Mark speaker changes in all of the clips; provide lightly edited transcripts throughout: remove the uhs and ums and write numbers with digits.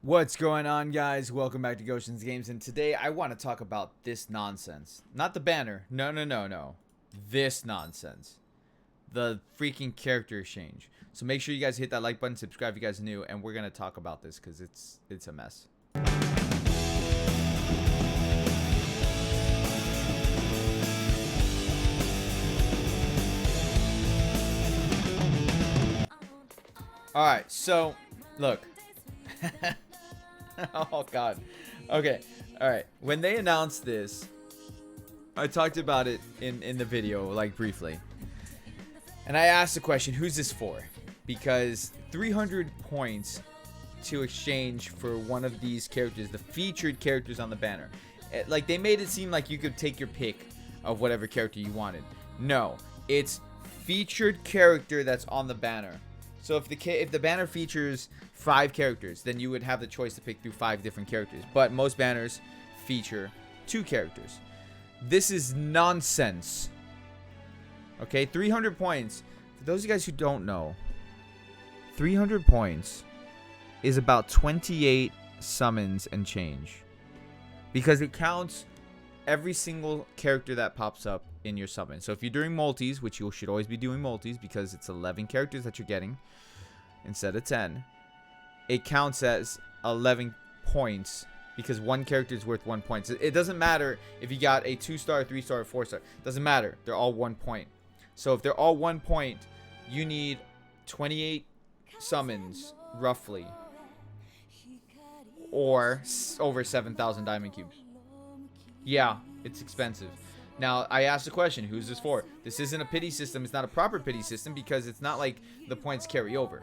Speaker 1: What's going on, guys? Welcome back to Goshen's Games, and today I want to talk about this nonsense. Not the banner. No. This nonsense. The freaking character exchange. So make sure you guys hit that like button, subscribe if you guys are new, and we're going to talk about this because it's a mess. Alright, so, look. Oh god. Okay. Alright. When they announced this, I talked about it in the video, like, briefly. And I asked the question, who's this for? Because 300 points to exchange for one of these characters, the featured characters on the banner. Like, they made it seem like you could take your pick of whatever character you wanted. No. It's featured character that's on the banner. So if the banner features 5 characters, then you would have the choice to pick through 5 different characters. But most banners feature 2 characters. This is nonsense. Okay, 300 points. For those of you guys who don't know, 300 points is about 28 summons and change. Because it counts every single character that pops up in your summon. So if you're doing multis, which you should always be doing multis because it's 11 characters that you're getting instead of 10, it counts as 11 points because one character is worth 1 point. So it doesn't matter if you got a 2-star, 3-star, or 4-star. It doesn't matter. They're all 1 point. So if they're all 1 point, you need 28 summons roughly, or over 7,000 diamond cubes. Yeah, it's expensive. Now, I asked the question, who's this for? This isn't a pity system. It's not a proper pity system because it's not like the points carry over.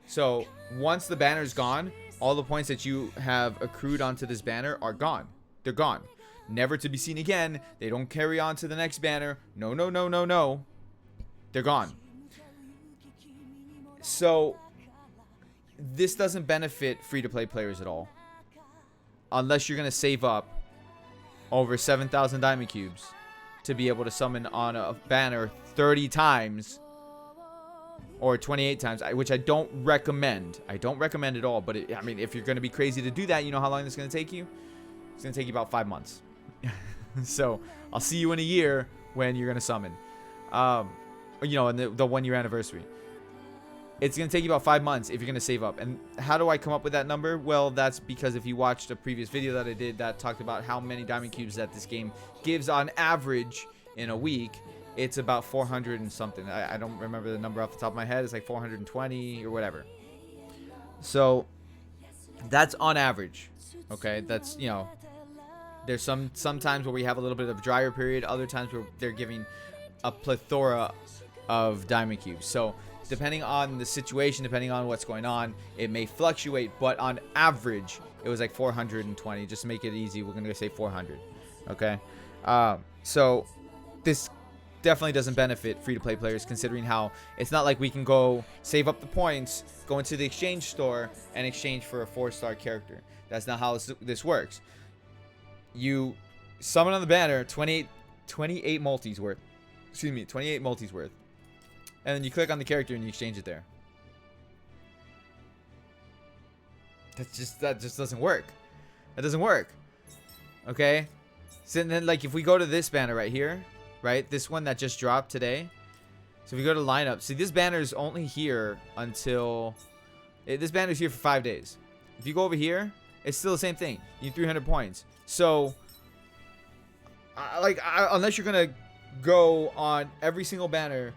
Speaker 1: So, once the banner's gone, all the points that you have accrued onto this banner are gone. They're gone. Never to be seen again. They don't carry on to the next banner. No. They're gone. So, this doesn't benefit free-to-play players at all. Unless you're going to save up over 7,000 diamond cubes to be able to summon on a banner 30 times or 28 times, which I don't recommend. I don't recommend at all, but I mean, if you're going to be crazy to do that, you know how long this is going to take you? It's going to take you about 5 months. So I'll see you in a year when you're going to summon, in the 1 year anniversary. It's going to take you about 5 months if you're going to save up. And how do I come up with that number? Well, that's because if you watched a previous video that I did that talked about how many diamond cubes that this game gives on average in a week, it's about 400 and something. I don't remember the number off the top of my head. It's like 420 or whatever. So that's on average. Okay, that's, there's some times where we have a little bit of a drier period. Other times where they're giving a plethora of diamond cubes. So depending on the situation, depending on what's going on, it may fluctuate, but on average, it was like 420. Just to make it easy, we're going to say 400. Okay? So this definitely doesn't benefit free-to-play players, considering how it's not like we can go save up the points, go into the exchange store, and exchange for a 4-star character. That's not how this works. You summon on the banner 28 multis worth. Excuse me, 28 multis worth. And then you click on the character and you exchange it there. That just doesn't work. That doesn't work. Okay? So then, like, if we go to this banner right here, right? This one that just dropped today. So if we go to lineup, see, this banner is only here until this banner is here for 5 days. If you go over here, it's still the same thing. You need 300 points. So, unless you're gonna go on every single banner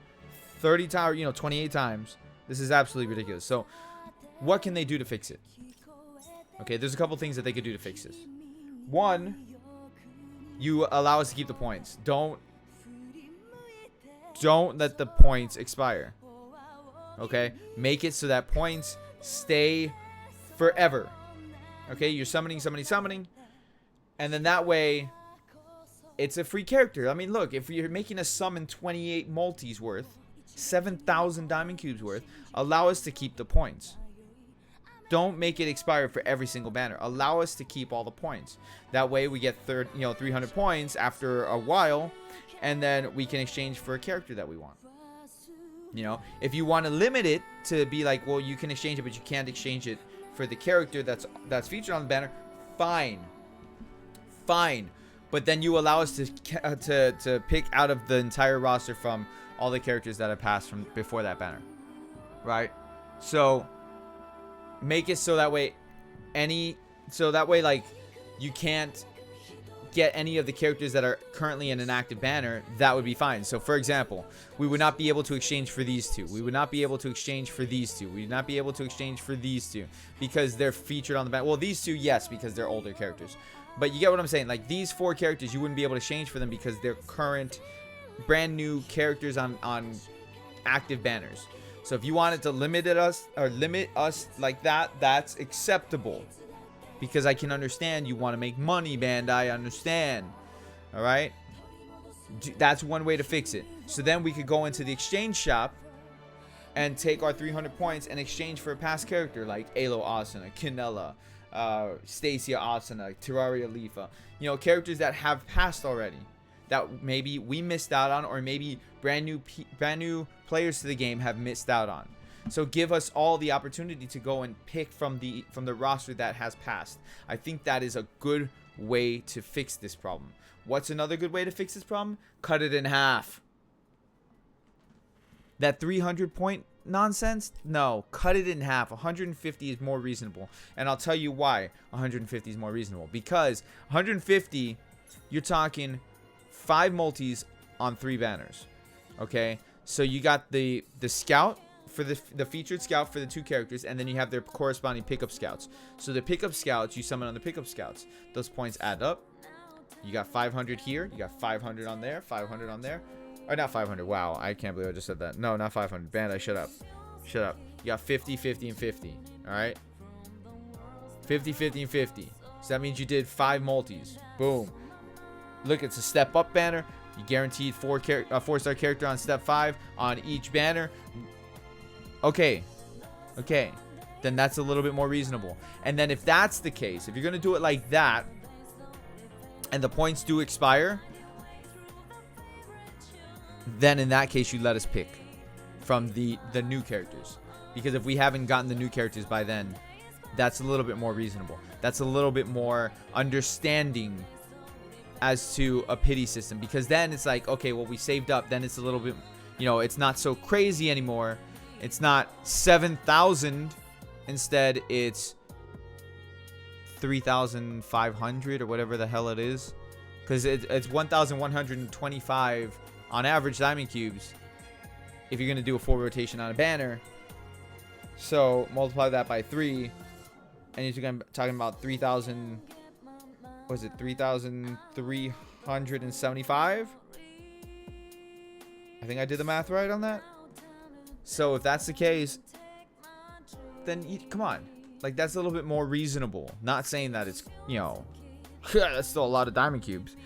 Speaker 1: 30 times, 28 times. This is absolutely ridiculous. So, what can they do to fix it? Okay, there's a couple things that they could do to fix this. One, you allow us to keep the points. Don't let the points expire. Okay? Make it so that points stay forever. Okay? You're summoning. And then that way, it's a free character. I mean, look, if you're making a summon 28 multis worth, 7,000 diamond cubes worth, allow us to keep the points. Don't make it expire for every single banner. Allow us to keep all the points. That way we get 300 points after a while, and then we can exchange for a character that we want. If you want to limit it to be like, well, you can exchange it, but you can't exchange it for the character that's featured on the banner, fine. But then you allow us to pick out of the entire roster from all the characters that have passed from before that banner, right? So make it so that way like you can't get any of the characters that are currently in an active banner. That would be fine. So for example, we would not be able to exchange for these two. We would not be able to exchange for these two. We would not be able to exchange for these two because they're featured on the banner. Well, these two, yes, because they're older characters. But you get what I'm saying. Like these 4 characters, you wouldn't be able to exchange for them because they're current, brand new characters on active banners. So if you wanted to limit us like that, that's acceptable. Because I can understand you want to make money, Bandai. I understand. Alright? That's one way to fix it. So then we could go into the exchange shop and take our 300 points and exchange for a past character like Alo Asuna, Kinella, Stacia Asuna, Terraria Lifa. You know, characters that have passed already. That maybe we missed out on, or maybe brand new players to the game have missed out on. So give us all the opportunity to go and pick from the roster that has passed. I think that is a good way to fix this problem. What's another good way to fix this problem? Cut it in half. That 300 point nonsense? No, cut it in half. 150 is more reasonable. And I'll tell you why 150 is more reasonable. Because 150, you're talking 5 multis on 3 banners. Okay? So you got the scout for the featured scout for the 2 characters, and then you have their corresponding pickup scouts. So the pickup scouts, you summon on the pickup scouts. Those points add up. You got 500 here. You got 500 on there. 500 on there. Or not 500. Wow, I can't believe I just said that. No, not 500. Bandai, shut up. Shut up. You got 50, 50, and 50. Alright? 50, 50, and 50. So that means you did 5 multis. Boom. Look, it's a step up banner. You guaranteed 4-star character on step 5 on each banner. Okay. Then that's a little bit more reasonable. And then if that's the case, if you're going to do it like that, and the points do expire, then in that case you let us pick from the new characters. Because if we haven't gotten the new characters by then, that's a little bit more reasonable. That's a little bit more understanding as to a pity system. Because then it's like, okay, well, we saved up. Then it's a little bit, you know, it's not so crazy anymore. It's not 7,000. Instead, it's 3,500 or whatever the hell it is. Because it's 1,125 on average diamond cubes if you're going to do a full rotation on a banner. So multiply that by 3, and you're talking about 3,000. Was it 3,375? I think I did the math right on that. So if that's the case, then come on. Like, that's a little bit more reasonable. Not saying that it's, you know, that's still a lot of diamond cubes,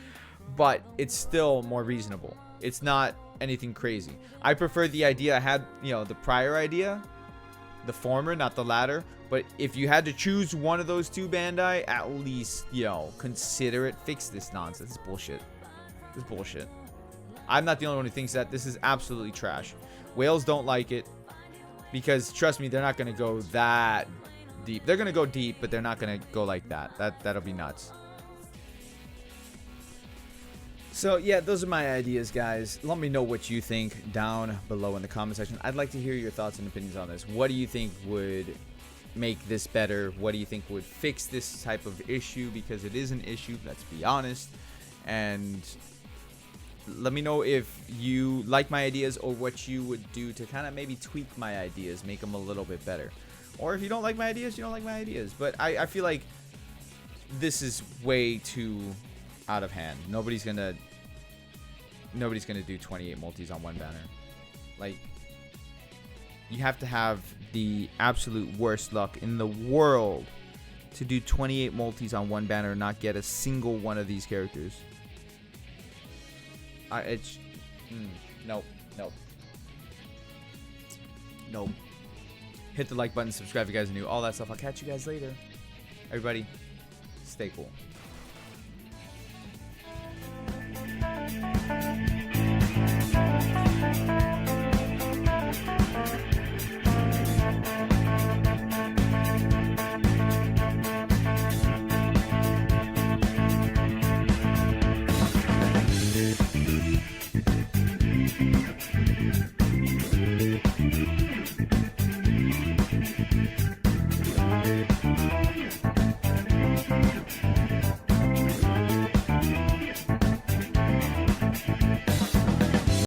Speaker 1: but it's still more reasonable. It's not anything crazy. I prefer the idea I had, you know, the prior idea, the former, not the latter. But if you had to choose one of those 2, Bandai, at least, you know, consider it. Fix this nonsense. It's bullshit. It's bullshit. I'm not the only one who thinks that. This is absolutely trash. Whales don't like it because, trust me, they're not going to go that deep. They're going to go deep, but they're not going to go like that. That'll be nuts. So, yeah, those are my ideas, guys. Let me know what you think down below in the comment section. I'd like to hear your thoughts and opinions on this. What do you think would make this better? What do you think would fix this type of issue? Because it is an issue, let's be honest. And let me know if you like my ideas or what you would do to kind of maybe tweak my ideas, make them a little bit better. Or if you don't like my ideas, you don't like my ideas. But I feel like this is way too out of hand. Nobody's gonna do 28 multis on one banner. Like, you have to have the absolute worst luck in the world to do 28 multis on one banner and not get a single one of these characters. Nope. Hit the like button, subscribe if you guys are new, all that stuff. I'll catch you guys later. Everybody, stay cool.